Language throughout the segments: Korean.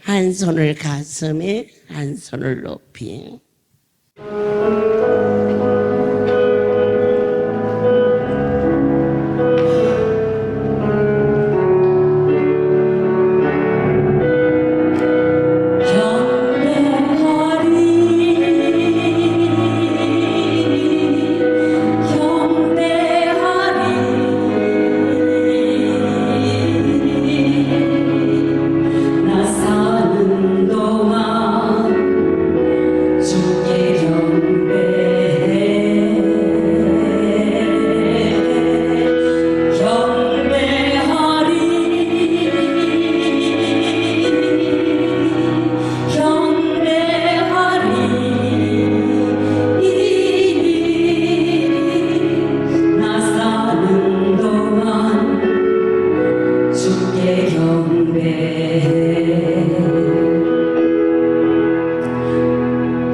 한 손을 가슴에, 한 손을 높이.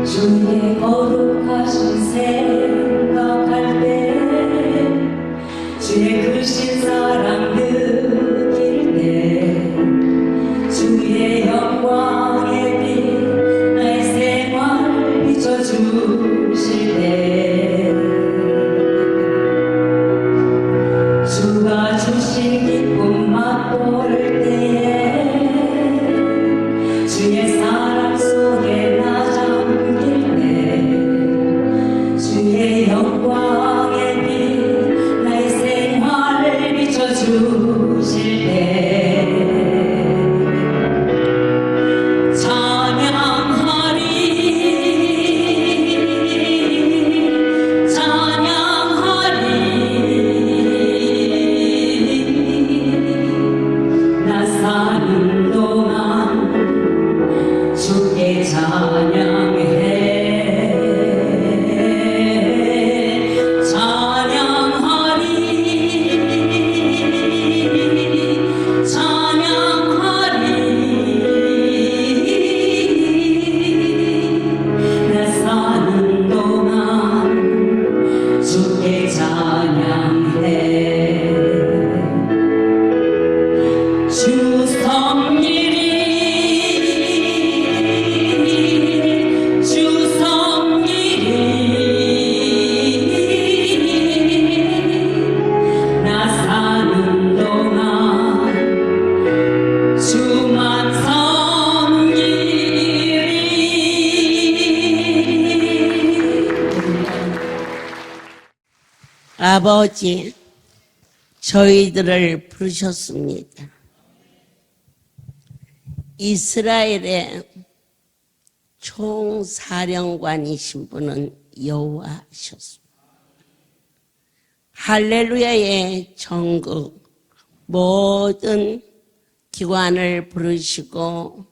주의 거룩하신 생각할 때 주의 크신 사랑 느낄 때 주의 영광의 빛 나의 생활 비춰주실 때 주가 주신 기쁨 맛볼 때에 주의 사랑 속에 나 잠길 때 주의 영광의 빛 나의 생활을 비춰주실 때 나 사는 동안 주께 찬양해 나 사는 동안 주께 찬양해 주 섭리리 나 사는 동안 주만 섬기리. 아버지, 저희들을 부르셨습니다. 이스라엘의 총사령관이신 분은 여호와셨습니다. 할렐루야의 전국 모든 기관을 부르시고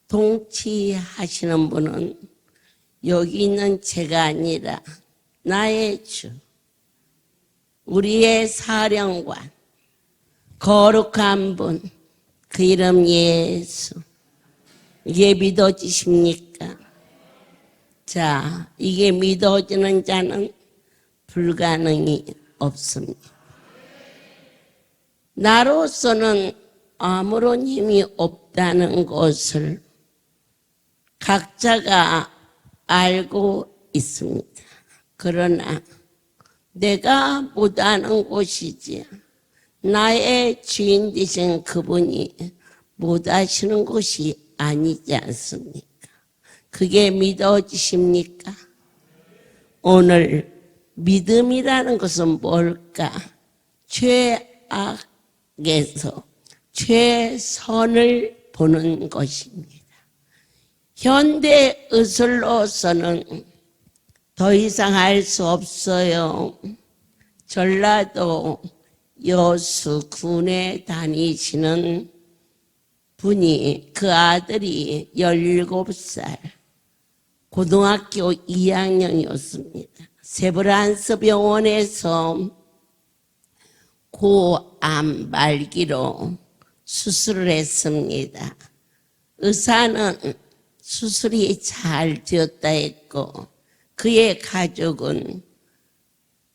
통치하시는 분은 여기 있는 제가 아니라 나의 주, 우리의 사령관, 거룩한 분, 그 이름 예수. 이게 믿어지십니까? 자, 이게 믿어지는 자는 불가능이 없습니다. 나로서는 아무런 힘이 없다는 것을 각자가 알고 있습니다. 그러나 내가 못하는 곳이지 나의 주인 되신 그분이 못하시는 것이 아니지 않습니까? 그게 믿어지십니까? 오늘 믿음이라는 것은 뭘까? 최악에서 최선을 보는 것입니다. 현대 의술로서는 더 이상 할 수 없어요. 전라도 여수 군에 다니시는 분이 그 아들이 17살 고등학교 2학년이었습니다. 세브란스 병원에서 고암 말기로 수술을 했습니다. 의사는 수술이 잘 되었다 했고 그의 가족은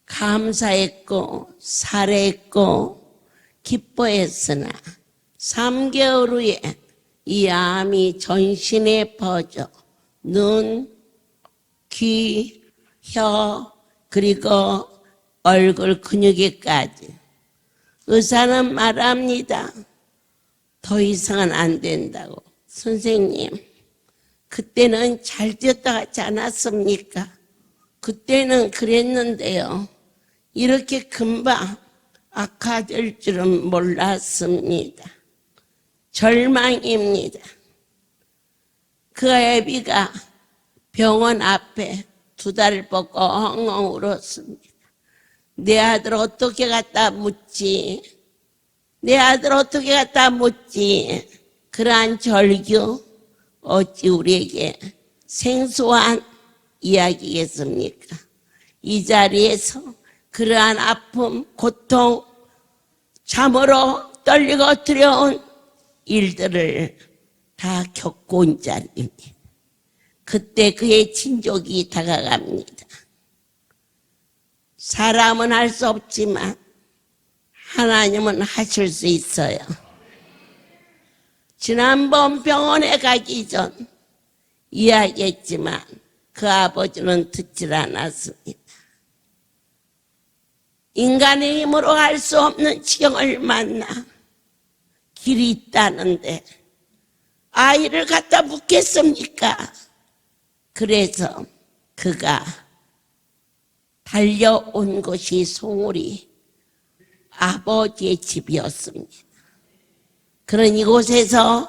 감사했고 살했고 기뻐했으나 3개월 후에 이 암이 전신에 퍼져 눈, 귀, 혀, 그리고 얼굴 근육에까지. 의사는 말합니다. 더 이상은 안 된다고. 선생님, 그때는 잘 되었다 하지 않았습니까? 그때는 그랬는데요. 이렇게 금방 악화될 줄은 몰랐습니다. 절망입니다. 그 애비가 병원 앞에 두 다리를 뻗고 엉엉 울었습니다. 내 아들 어떻게 갖다 묻지? 내 아들 어떻게 갖다 묻지? 그러한 절규 어찌 우리에게 생소한 이야기겠습니까? 이 자리에서 그러한 아픔, 고통, 참으로 떨리고 두려운 일들을 다 겪고 온 자리입니다. 그때 그의 친족이 다가갑니다. 사람은 할 수 없지만 하나님은 하실 수 있어요. 지난번 병원에 가기 전 이야기했지만 그 아버지는 듣질 않았습니다. 인간의 힘으로 할 수 없는 지경을 만나 길이 있다는데 아이를 갖다 묻겠습니까? 그래서 그가 달려온 곳이 송우리 아버지의 집이었습니다. 그런 이곳에서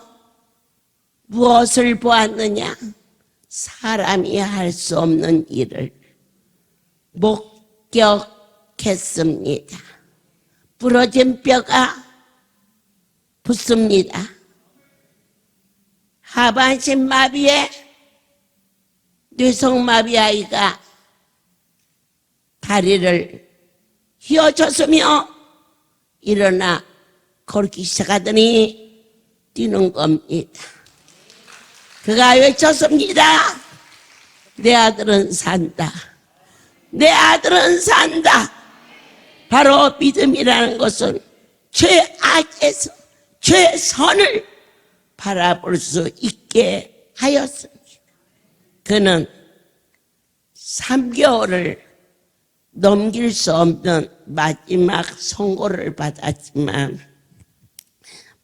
무엇을 보았느냐? 사람이 할 수 없는 일을 목격했습니다. 부러진 뼈가 붙습니다. 하반신 마비에 뇌성마비 아이가 다리를 휘어졌으며 일어나 걸기 시작하더니 뛰는 겁니다. 그가 외쳤습니다. 내 아들은 산다. 내 아들은 산다. 바로 믿음이라는 것은 죄악에서 최선을 바라볼 수 있게 하였습니다. 그는 3개월을 넘길 수 없는 마지막 선고를 받았지만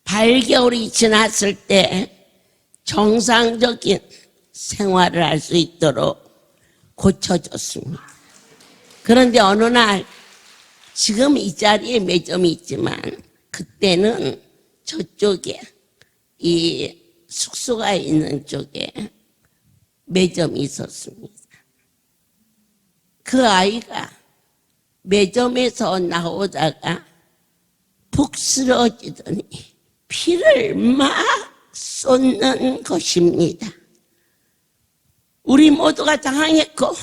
8개월이 지났을 때 정상적인 생활을 할 수 있도록 고쳐졌습니다. 그런데 어느 날 지금 이 자리에 매점이 있지만 그때는 저쪽에 이 숙소가 있는 쪽에 매점이 있었습니다. 그 아이가 매점에서 나오다가 푹 쓰러지더니 피를 막 쏟는 것입니다. 우리 모두가 당황했고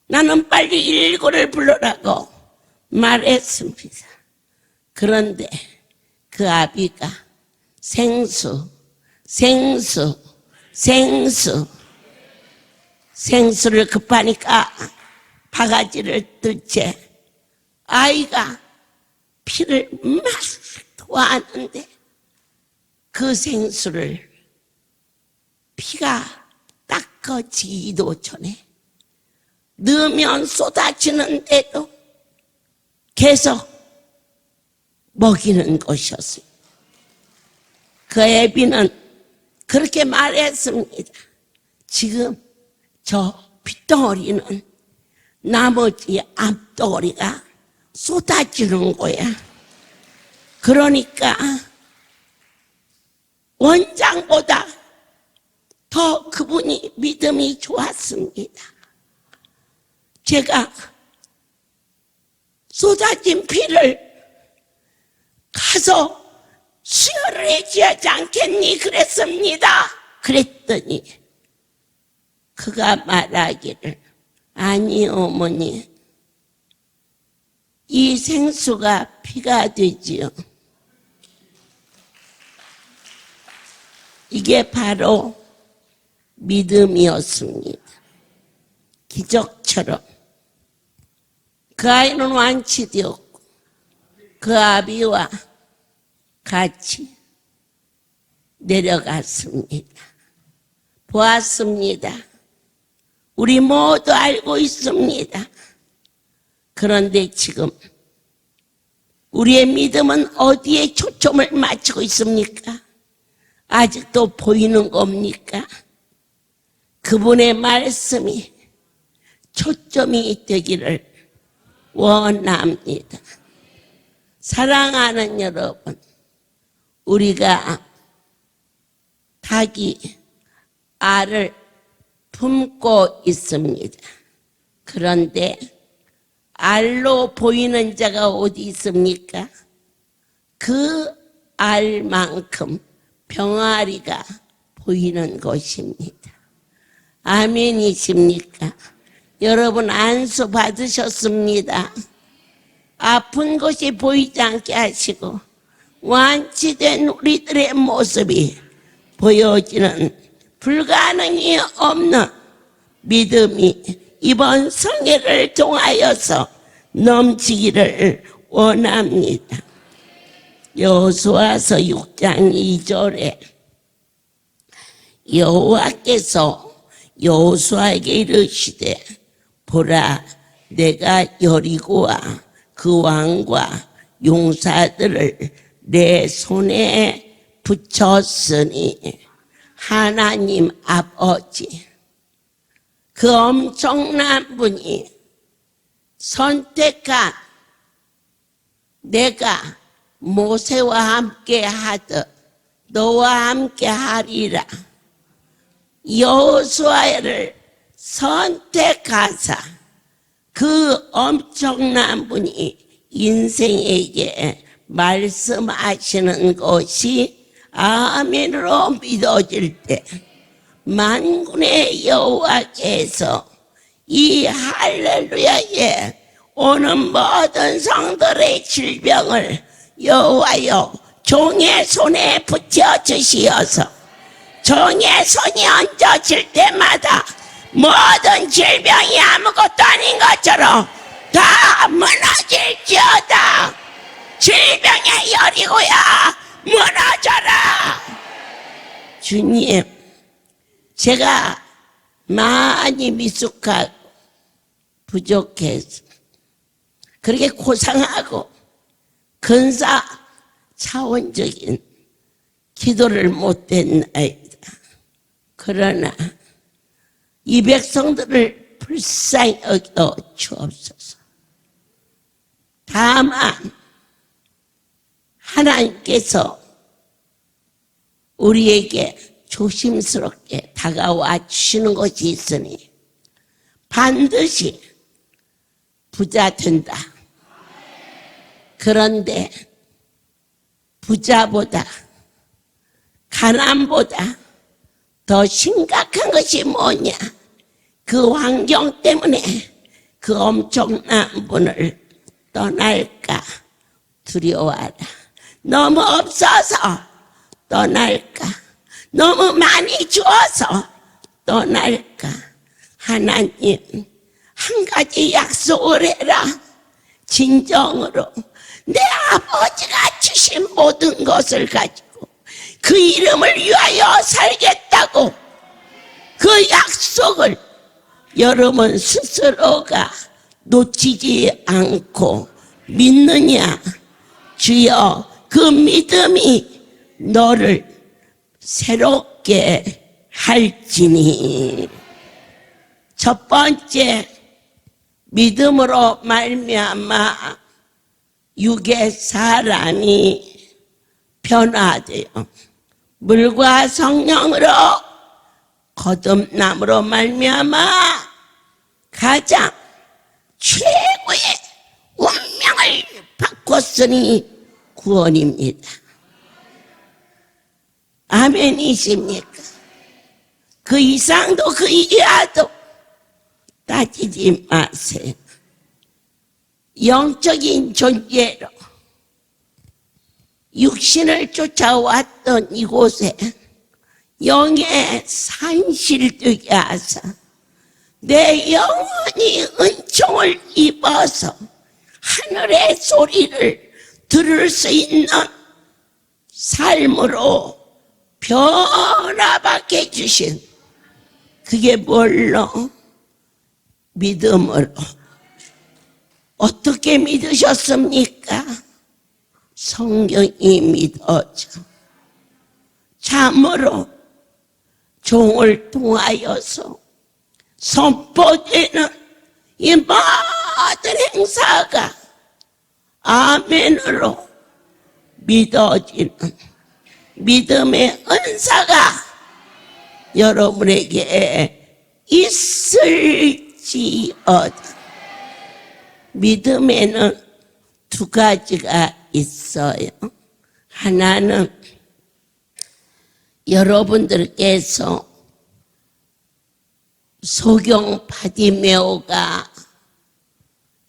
나는 빨리 119를 불러라고 말했습니다. 그런데 그 아비가 생수를 급하니까 바가지를 들 채 아이가 피를 막 토하는데 그 생수를 피가 닦아지기도 전에 넣으면 쏟아지는데도 계속 먹이는 것이었습니다. 그 애비는 그렇게 말했습니다. 지금 저 핏덩어리는 나머지 암덩어리가 쏟아지는 거야. 그러니까 원장보다 더 그분이 믿음이 좋았습니다. 제가 쏟아진 피를 가서 수혈을 해줘야 하지 않겠니? 그랬습니다. 그랬더니 그가 말하기를 아니 어머니 이 생수가 피가 되지요. 이게 바로 믿음이었습니다. 기적처럼 그 아이는 완치되었고 그 아비와 같이 내려갔습니다. 보았습니다. 우리 모두 알고 있습니다. 그런데 지금 우리의 믿음은 어디에 초점을 맞추고 있습니까? 아직도 보이는 겁니까? 그분의 말씀이 초점이 되기를 원합니다. 사랑하는 여러분, 우리가 닭이 알을 품고 있습니다. 그런데 알로 보이는 자가 어디 있습니까? 그 알만큼 병아리가 보이는 것입니다. 아멘이십니까? 여러분 안수 받으셨습니다. 아픈 것이 보이지 않게 하시고 완치된 우리들의 모습이 보여지는 불가능이 없는 믿음이 이번 성회를 통하여서 넘치기를 원합니다. 여호수아서 6장 2절에 여호와께서 여호수아에게 이르시되 보라 내가 여리고와 그 왕과 용사들을 내 손에 붙였으니 하나님 아버지 그 엄청난 분이 선택한 내가 모세와 함께 하듯 너와 함께 하리라. 여호수아를 선택하사 그 엄청난 분이 인생에게 말씀하시는 것이 아멘으로 믿어질 때 만군의 여호와께서 이 할렐루야에 오는 모든 성들의 질병을 여호와여 종의 손에 붙여주시어서 종의 손이 얹어질 때마다 모든 질병이 아무것도 아닌 것처럼 다 무너질지어다. 질병의 여리고야 무너져라. 주님, 제가 많이 미숙하고 부족해서 그렇게 고상하고 근사 차원적인 기도를 못했나이다. 그러나 이 백성들을 불쌍히 여겨 주옵소서. 다만 하나님께서 우리에게 조심스럽게 다가와 주시는 것이 있으니 반드시 부자 된다. 그런데 부자보다 가난보다 더 심각한 것이 뭐냐? 그 환경 때문에 그 엄청난 분을 떠날까 두려워하라. 너무 없어서 떠날까? 너무 많이 주어서 떠날까? 하나님, 한 가지 약속을 해라. 진정으로 내 아버지가 주신 모든 것을 가지고 그 이름을 위하여 살겠다고 그 약속을 여러분 스스로가 놓치지 않고 믿느냐? 주여, 그 믿음이 너를 새롭게 할지니. 첫 번째, 믿음으로 말미암아 육의 사람이 변화되어 물과 성령으로 거듭남으로 말미암아 가장 최고의 운명을 바꿨으니 구원입니다. 아멘이십니까? 그 이상도 그 이하도 따지지 마세요. 영적인 존재로 육신을 쫓아왔던 이곳에 영의 산실되게 하사 내 영혼이 은총을 입어서 하늘의 소리를 들을 수 있는 삶으로 변화받게 해주신 그게 뭘로? 믿음으로. 어떻게 믿으셨습니까? 성경이 믿어져. 참으로 종을 통하여서 선포되는 이 모든 행사가 아멘으로 믿어지는 믿음의 은사가 여러분에게 있을지어다. 믿음에는 두 가지가 있어요. 하나는 여러분들께서 소경 바디메오가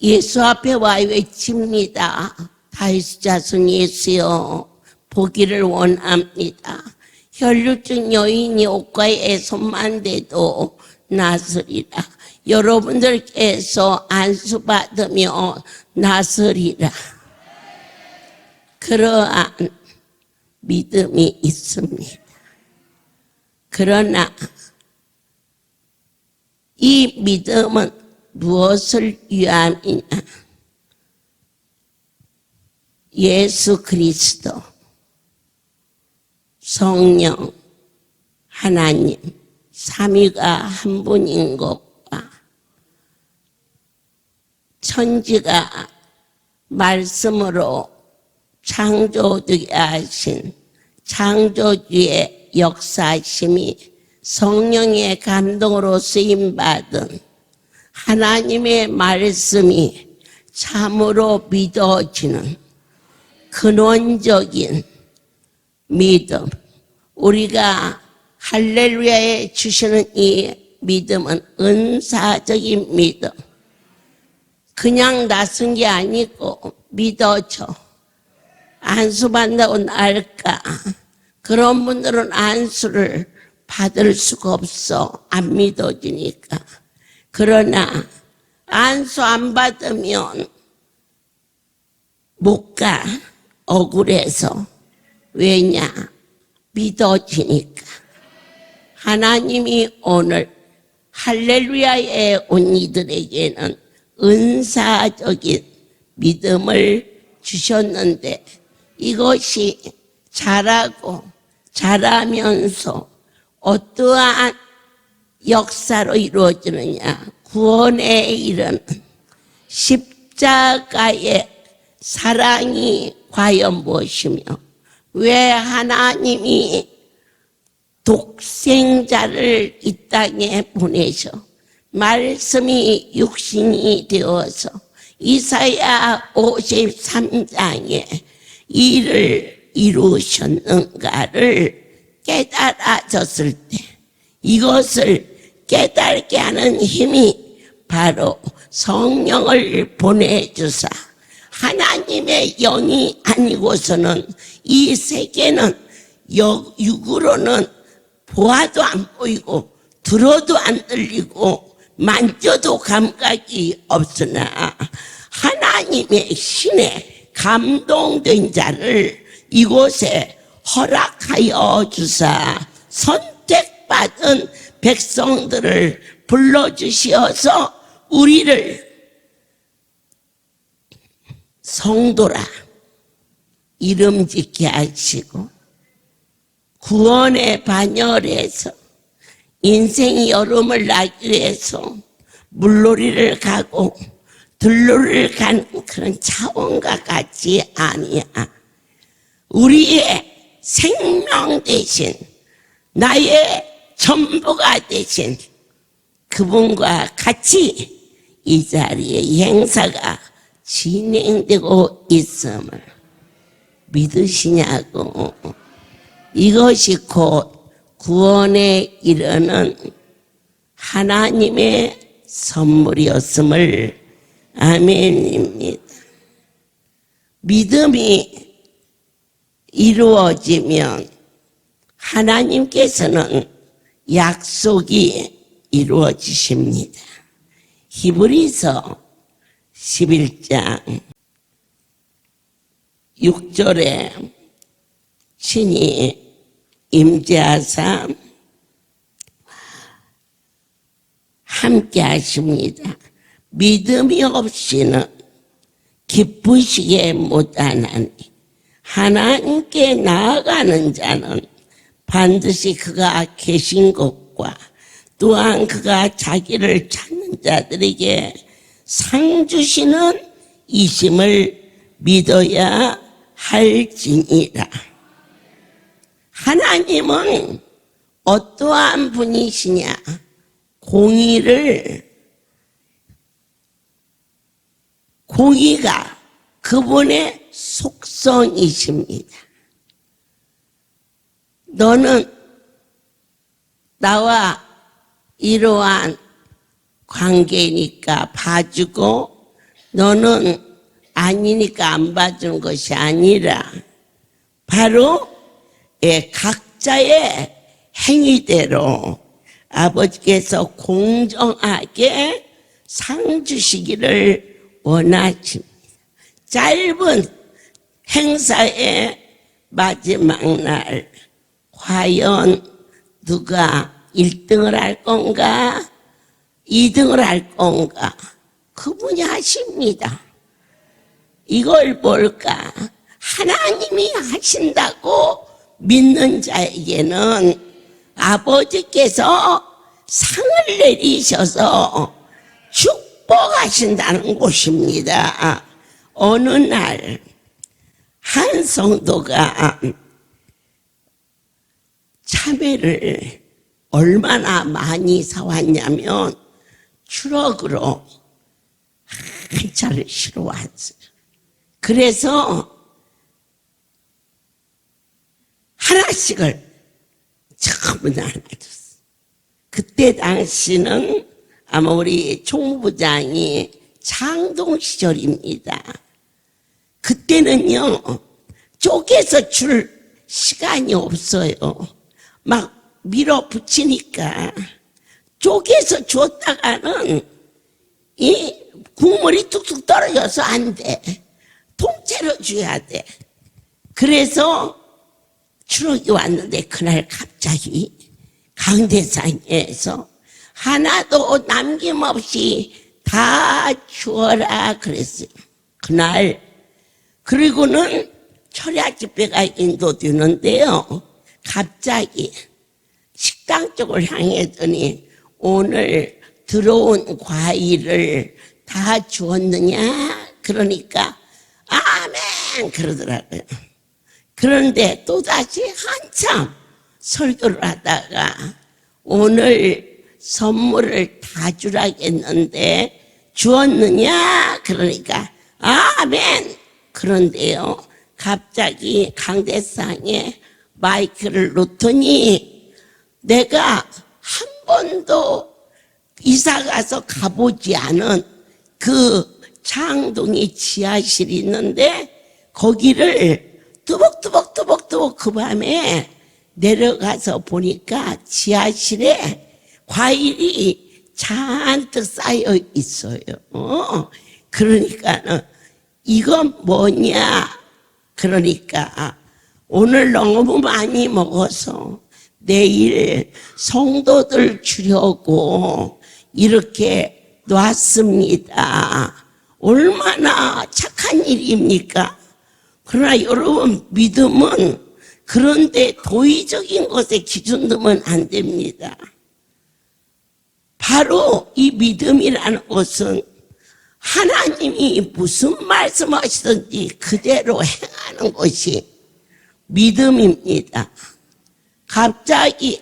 예수 앞에 와 외칩니다. 다윗의 자손 예수여 보기를 원합니다. 혈루증 여인이 옷가에 손만 대도 나으리라. 여러분들께서 안수받으며 나으리라. 그러한 믿음이 있습니다. 그러나 이 믿음은 무엇을 위함이냐? 예수 그리스도, 성령, 하나님, 삼위가 한 분인 것과 천지가 말씀으로 창조되게 하신 창조주의 역사심이 성령의 감동으로 쓰임받은 하나님의 말씀이 참으로 믿어지는 근원적인 믿음, 우리가 할렐루야에 주시는 이 믿음은 은사적인 믿음, 그냥 낯선 게 아니고 믿어져. 안수받는다고 나을까? 그런 분들은 안수를 받을 수가 없어. 안 믿어지니까. 그러나 안수 안 받으면 못 가. 억울해서. 왜냐? 믿어지니까. 하나님이 오늘 할렐루야에 온 이들에게는 은사적인 믿음을 주셨는데 이것이 잘하고 잘하면서 어떠한 역사로 이루어지느냐? 구원에 이르는 십자가의 사랑이 과연 무엇이며 왜 하나님이 독생자를 이 땅에 보내셔 말씀이 육신이 되어서 이사야 53장에 일을 이루셨는가를 깨달아졌을 때 이것을 깨닫게 하는 힘이 바로 성령을 보내주사 하나님의 영이 아니고서는 이 세계는 육으로는 보아도 안 보이고 들어도 안 들리고 만져도 감각이 없으나 하나님의 신에 감동된 자를 이곳에 허락하여 주사 선택받은 백성들을 불러주시어서 우리를 성도라 이름 짓게 하시고 구원의 반열에서 인생의 여름을 나기 위해서 물놀이를 가고 들놀이를 가는 그런 차원과 같지 아니야. 우리의 생명 대신 나의 전부가 되신 그분과 같이 이 자리에 행사가 진행되고 있음을 믿으시냐고. 이것이 곧 구원에 이르는 하나님의 선물이었음을 아멘입니다. 믿음이 이루어지면 하나님께서는 약속이 이루어지십니다. 히브리서 11장 6절에 친히 임재하사 함께 하십니다. 믿음이 없이는 기쁘시게 못하나니 하나님께 나아가는 자는 반드시 그가 계신 것과 또한 그가 자기를 찾는 자들에게 상 주시는 이심을 믿어야 할지니라. 하나님은 어떠한 분이시냐? 공의가 그분의 속성이십니다. 너는 나와 이러한 관계니까 봐주고 너는 아니니까 안 봐주는 것이 아니라 바로 각자의 행위대로 아버지께서 공정하게 상 주시기를 원하십니다. 짧은 행사의 마지막 날 과연 누가 1등을 할 건가 2등을 할 건가 그분이 하십니다. 이걸 뭘까? 하나님이 하신다고 믿는 자에게는 아버지께서 상을 내리셔서 축복하신다는 곳입니다. 어느 날 한 성도가 참외를 얼마나 많이 사왔냐면 트럭으로 한 차를 실어 왔어요. 그래서 하나씩을 전부 나눠줬어. 그때 당시는 아마 우리 총무부장이 창동 시절입니다. 그때는요 쪼개서 줄 시간이 없어요. 막 밀어붙이니까 쪼개서 줬다가는 이 국물이 뚝뚝 떨어져서 안 돼. 통째로 줘야 돼. 그래서 추록이 왔는데 그날 갑자기 강대상에서 하나도 남김없이 다 주어라 그랬어요. 그날 그리고는 철야 집회가 인도되는데요. 갑자기 식당 쪽을 향했더니 오늘 들어온 과일을 다 주었느냐? 그러니까 아멘 그러더라고요. 그런데 또다시 한참 설교를 하다가 오늘 선물을 다 주라겠는데 주었느냐? 그러니까 아멘. 그런데요 갑자기 강대상에 마이크를 놓더니 내가 한 번도 이사가서 가보지 않은 그 창동이 지하실이 있는데 거기를 뚜벅뚜벅 그 밤에 내려가서 보니까 지하실에 과일이 잔뜩 쌓여 있어요. 그러니까는 이건 뭐냐? 그러니까 오늘 너무 많이 먹어서 내일 성도들 주려고 이렇게 놨습니다. 얼마나 착한 일입니까? 그러나 여러분 믿음은 그런데 도의적인 것에 기준 두면 안 됩니다. 바로 이 믿음이라는 것은 하나님이 무슨 말씀하시든지 그대로 행하는 것이 믿음입니다. 갑자기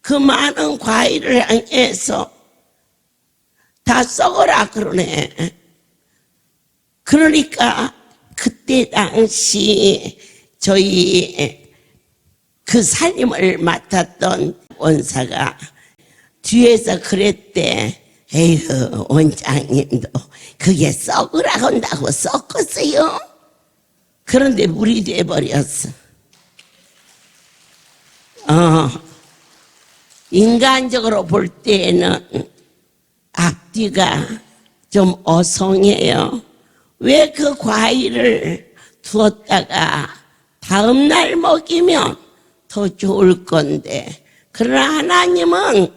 그 많은 과일을 향해서 다 썩어라 그러네. 그러니까 그때 당시 저희 그 살림을 맡았던 원사가 뒤에서 그랬대. 에휴 원장님도 그게 썩으라 한다고 썩었어요. 그런데 물이 돼버렸어. 인간적으로 볼 때에는 앞뒤가 좀 어성해요. 왜 그 과일을 두었다가 다음날 먹이면 더 좋을 건데, 그러나 하나님은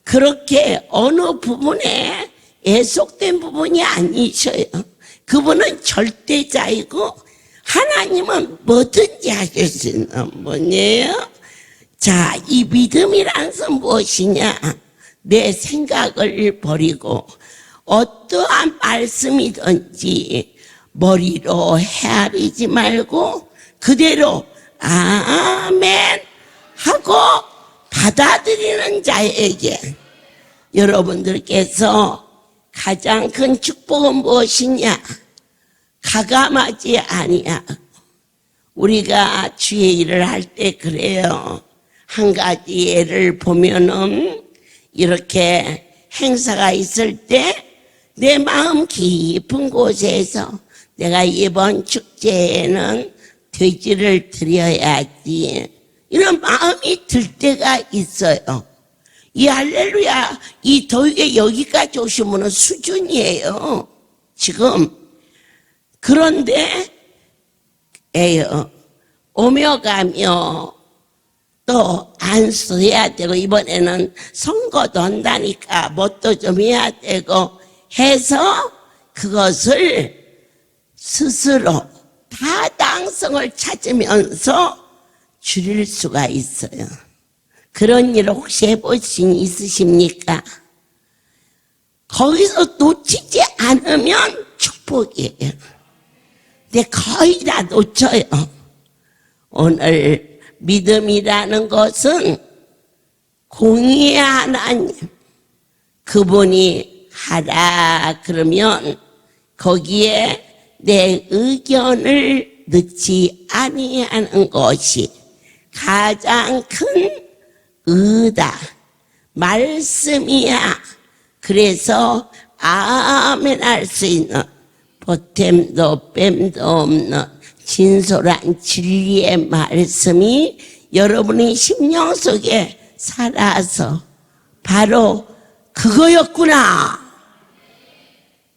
그렇게 어느 부분에 애속된 부분이 아니셔요. 그분은 절대자이고 하나님은 뭐든지 하실 수 있는 분이에요. 자, 이 믿음이란 것은 무엇이냐? 내 생각을 버리고 어떠한 말씀이든지 머리로 헤아리지 말고 그대로 아멘 하고 받아들이는 자에게, 여러분들께서 가장 큰 축복은 무엇이냐? 가감하지 아니하고, 우리가 주의 일을 할 때 그래요. 한 가지 예를 보면은 이렇게 행사가 있을 때 내 마음 깊은 곳에서 내가 이번 축제에는 돼지를 드려야지, 이런 마음이 들 때가 있어요. 이 할렐루야, 이 더위에 여기까지 오신 분은 수준이에요, 지금. 그런데 오며 가며 또 안수해야 되고, 이번에는 선거도 한다니까 뭣도 좀 해야 되고 해서 그것을 스스로 타당성을 찾으면서 줄일 수가 있어요. 그런 일을 혹시 해보신 있으십니까? 거기서 놓치지 않으면 축복이에요. 근데 거의 다 놓쳐요. 오늘 믿음이라는 것은 공의의 하나님, 그분이 하라 그러면 거기에 내 의견을 넣지 아니하는 것이 가장 큰 의다, 말씀이야. 그래서 아멘 할 수 있는, 보탬도 뺨도 없는 진솔한 진리의 말씀이 여러분의 심령 속에 살아서 바로 그거였구나.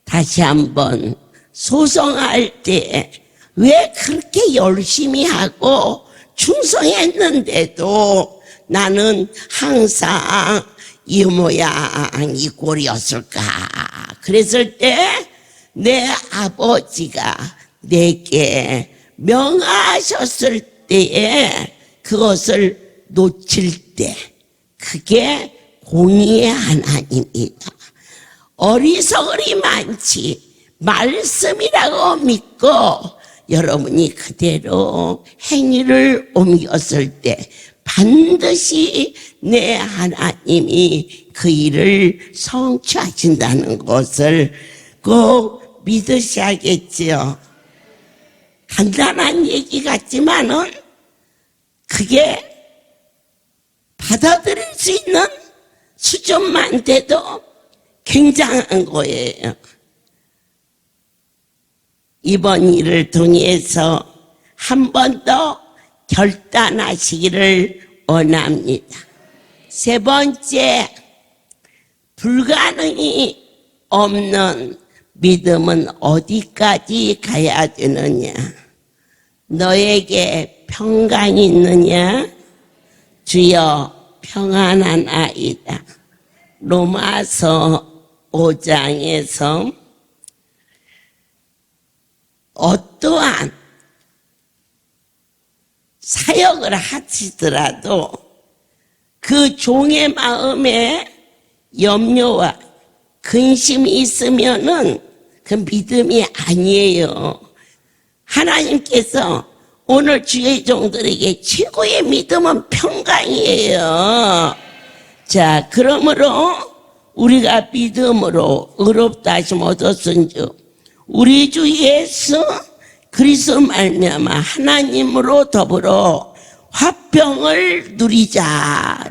다시 한번 소송할 때 왜 그렇게 열심히 하고 충성했는데도 나는 항상 이 모양 이 꼴이었을까? 그랬을 때 내 아버지가 내게 명하셨을 때에 그것을 놓칠 때, 그게 공의의 하나님이다. 어리석음이 많지 말씀이라고 믿고 여러분이 그대로 행위를 옮겼을 때 반드시 내 하나님이 그 일을 성취하신다는 것을 꼭 믿으셔야겠지요. 간단한 얘기 같지만은 그게 받아들일 수 있는 수준만 돼도 굉장한 거예요. 이번 일을 통해서 한 번 더 결단하시기를 원합니다. 세 번째, 불가능이 없는 믿음은 어디까지 가야 되느냐? 너에게 평강이 있느냐? 주여 평안하나이다. 로마서 5장에서 어떠한 사역을 하시더라도 그 종의 마음에 염려와 근심이 있으면은 그 믿음이 아니에요. 하나님께서 오늘 주의 종들에게 최고의 믿음은 평강이에요. 자, 그러므로 우리가 믿음으로 의롭다 하심 얻었은즉 우리 주 예수 그리스도 말미암아 하나님으로 더불어 화평을 누리자.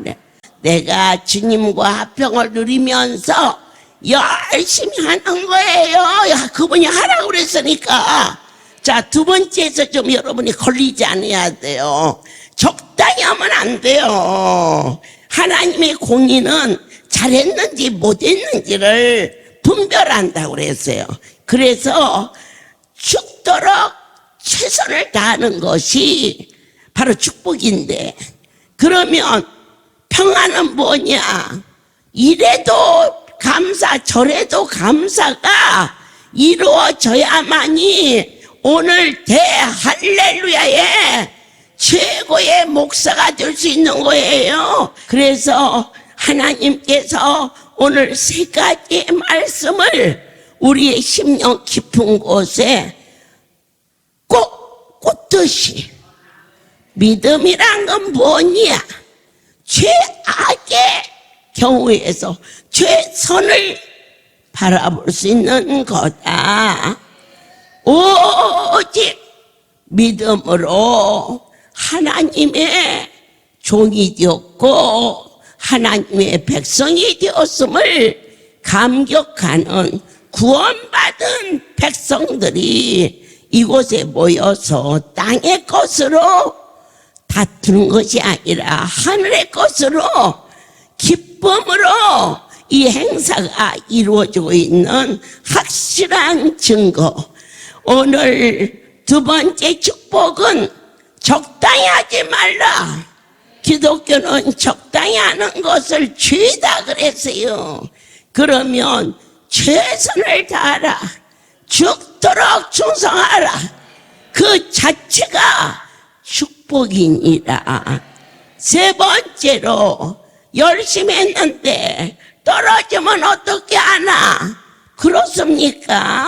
내가 주님과 화평을 누리면서 열심히 하는 거예요. 야, 그분이 하라고 그랬으니까. 자, 두 번째에서 좀 여러분이 걸리지 않아야 돼요. 적당히 하면 안 돼요. 하나님의 공의는 잘했는지 못했는지를 분별한다고 그랬어요. 그래서 죽도록 최선을 다하는 것이 바로 축복인데, 그러면 평안은 뭐냐? 이래도 감사, 저래도 감사가 이루어져야만이 오늘 대할렐루야의 최고의 목사가 될 수 있는 거예요. 그래서 하나님께서 오늘 세 가지의 말씀을 우리의 심령 깊은 곳에 꼭 꽂듯이, 믿음이란 건 뭐냐? 최악의 경우에서 최선을 바라볼 수 있는 거다. 오직 믿음으로 하나님의 종이 되었고 하나님의 백성이 되었음을 감격하는 구원받은 백성들이 이곳에 모여서 땅의 것으로 다투는 것이 아니라 하늘의 것으로 기쁨으로 이 행사가 이루어지고 있는 확실한 증거. 오늘 두 번째 축복은 적당히 하지 말라. 기독교는 적당히 하는 것을 죄다 그랬어요. 그러면 최선을 다하라. 죽도록 충성하라. 그 자체가 축복이니라. 세 번째로 열심히 했는데 떨어지면 어떻게 하나? 그렇습니까?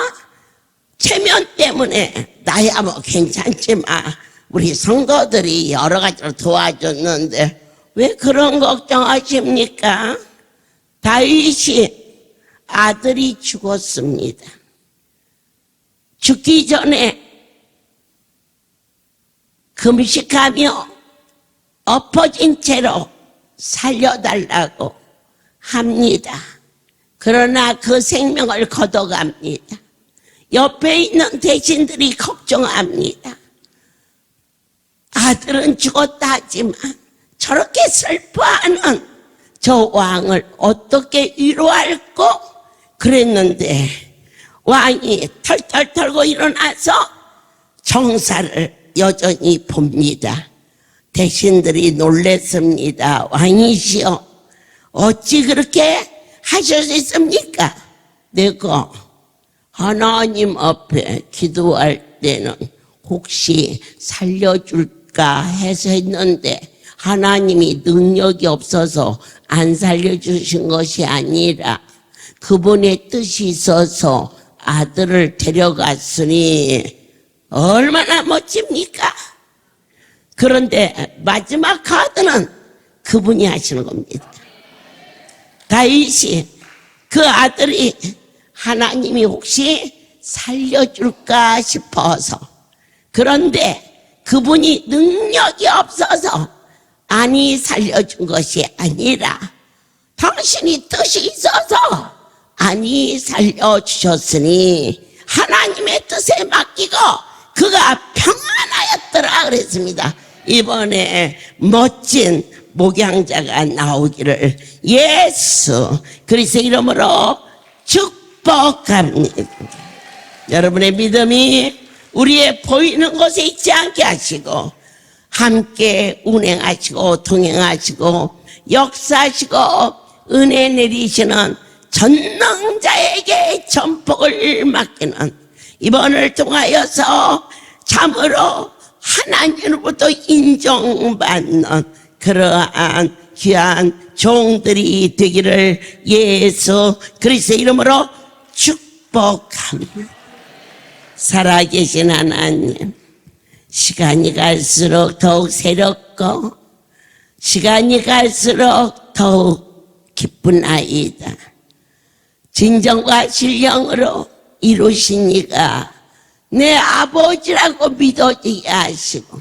체면 때문에 나야 뭐 괜찮지만 우리 성도들이 여러 가지로 도와줬는데 왜 그런 걱정하십니까? 다윗이 아들이 죽었습니다. 죽기 전에 금식하며 엎어진 채로 살려달라고 합니다. 그러나 그 생명을 걷어갑니다. 옆에 있는 대신들이 걱정합니다. 아들은 죽었다 하지만 저렇게 슬퍼하는 저 왕을 어떻게 위로할꼬? 그랬는데 왕이 털털 털고 일어나서 정사를 여전히 봅니다. 대신들이 놀랬습니다. 왕이시여, 어찌 그렇게 하실 수 있습니까? 내가 하나님 앞에 기도할 때는 혹시 살려줄까 해서 했는데 하나님이 능력이 없어서 안 살려주신 것이 아니라 그분의 뜻이 있어서 아들을 데려갔으니 얼마나 멋집니까? 그런데 마지막 카드는 그분이 하시는 겁니다. 다윗이 그 아들이 하나님이 혹시 살려줄까 싶어서, 그런데 그분이 능력이 없어서 아니 살려준 것이 아니라 당신이 뜻이 있어서 아니 살려주셨으니 하나님의 뜻에 맡기고 그가 평안하였더라 그랬습니다. 이번에 멋진 목양자가 나오기를 예수 그리스도의 이름으로 축복합니다. 여러분의 믿음이 우리의 보이는 곳에 있지 않게 하시고 함께 운행하시고 동행하시고 역사하시고 은혜 내리시는 전능자에게 전복을 맡기는 이번을 통하여서 참으로 하나님으로부터 인정받는 그러한 귀한 종들이 되기를 예수 그리스도의 이름으로 축복합니다. 살아계신 하나님, 시간이 갈수록 더욱 새롭고 시간이 갈수록 더욱 기쁜 아이다. 진정과 신령으로 이루신 이가 내 아버지라고 믿어지게 하시고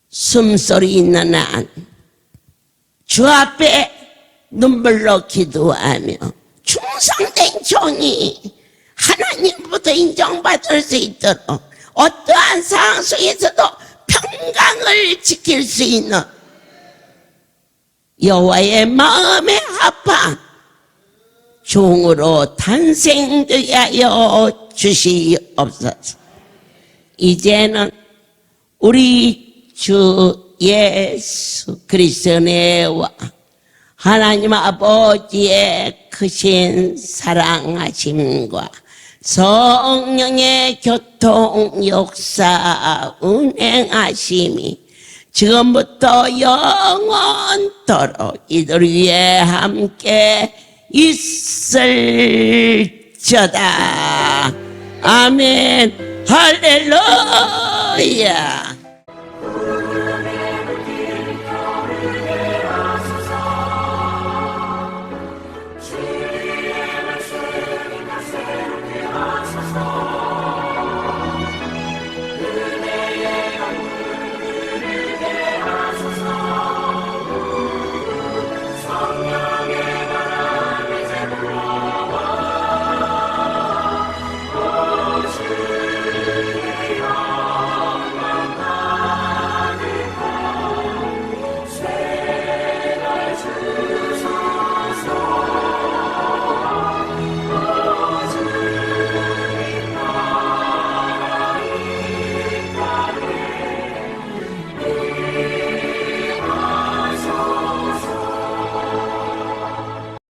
숨소리 있는 한 주 앞에 눈물로 기도하며 충성된 종이 하나님부터 인정받을 수 있도록 어떠한 상황 속에서도 평강을 지킬 수 있는 여호와의 마음에 합한 종으로 탄생되게 하여 주시옵소서. 이제는 우리 주 예수 그리스도의 은혜와 하나님 아버지의 크신 사랑하심과 성령의 교통 역사 운행하심이 지금부터 영원토록 이들 위에 함께 있을지어다. 아멘. 할렐루야.